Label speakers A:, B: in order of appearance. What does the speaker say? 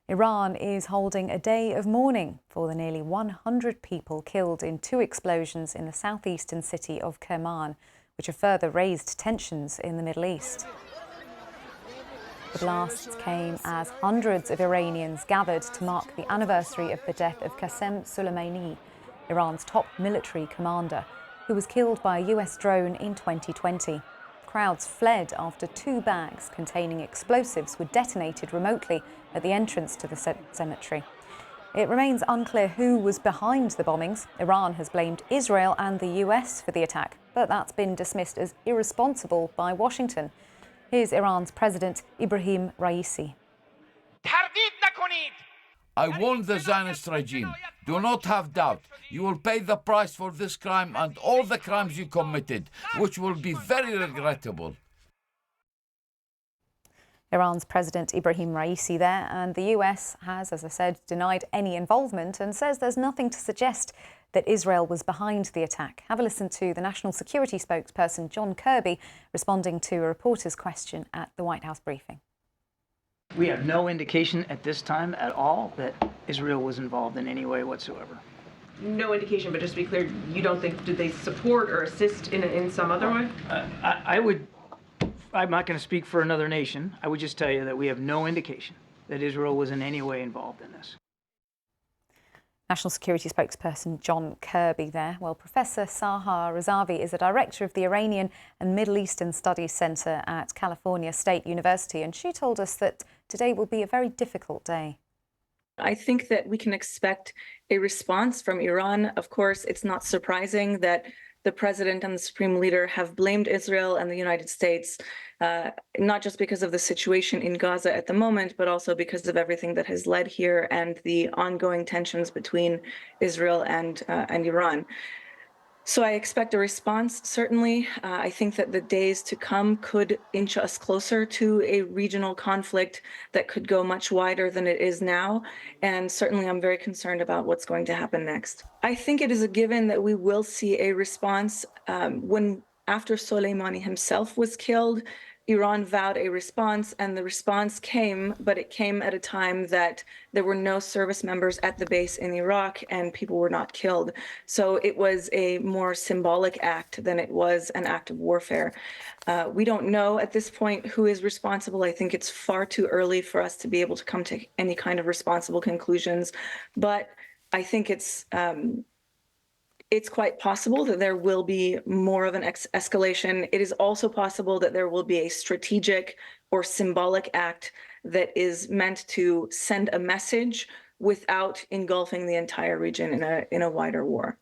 A: Iran is holding a day of mourning for the nearly 100 people killed in two explosions in the southeastern city of Kerman, which have further raised tensions in the Middle East. The blasts came as hundreds of Iranians gathered to mark the anniversary of the death of Qasem Soleimani, Iran's top military commander, who was killed by a US drone in 2020. Crowds fled after two bags containing explosives were detonated remotely at the entrance to the cemetery. It remains unclear who was behind the bombings. Iran has blamed Israel and the US for the attack, but that's been dismissed as irresponsible by Washington. Here's Iran's President Ebrahim Raisi.
B: I warn the Zionist regime, do not have doubt. You will pay the price for this crime and all the crimes you committed, which will be very regrettable.
A: Iran's President Ebrahim Raisi there, and the US has, as I said, denied any involvement and says there's nothing to suggest that Israel was behind the attack. Have a listen to the national security spokesperson John Kirby responding to a reporter's question at the White House briefing.
C: We have no indication at this time at all that Israel was involved in any way whatsoever.
D: No indication, but just to be clear, you don't think, did they support or assist in some other way?
C: I'm not going to speak for another nation. I would just tell you that we have no indication that Israel was in any way involved in this.
A: National Security spokesperson John Kirby there. Well, Professor Sahar Razavi is a director of the Iranian and Middle Eastern Studies Center at California State University, and she told us that today will be a very difficult day.
E: I think that we can expect a response from Iran. Of course, it's not surprising that the president and the supreme leader have blamed Israel and the United States, not just because of the situation in Gaza at the moment, but also because of everything that has led here and the ongoing tensions between Israel and Iran. So I expect a response, certainly. I think that the days to come could inch us closer to a regional conflict that could go much wider than it is now. And certainly I'm very concerned about what's going to happen next. I think it is a given that we will see a response. After Soleimani himself was killed, Iran vowed a response, and the response came, but it came at a time that there were no service members at the base in Iraq and people were not killed. So it was a more symbolic act than it was an act of warfare. We don't know at this point who is responsible. I think it's far too early for us to be able to come to any kind of responsible conclusions, but I think it's quite possible that there will be more of an escalation. It is also possible that there will be a strategic or symbolic act that is meant to send a message without engulfing the entire region in a wider war.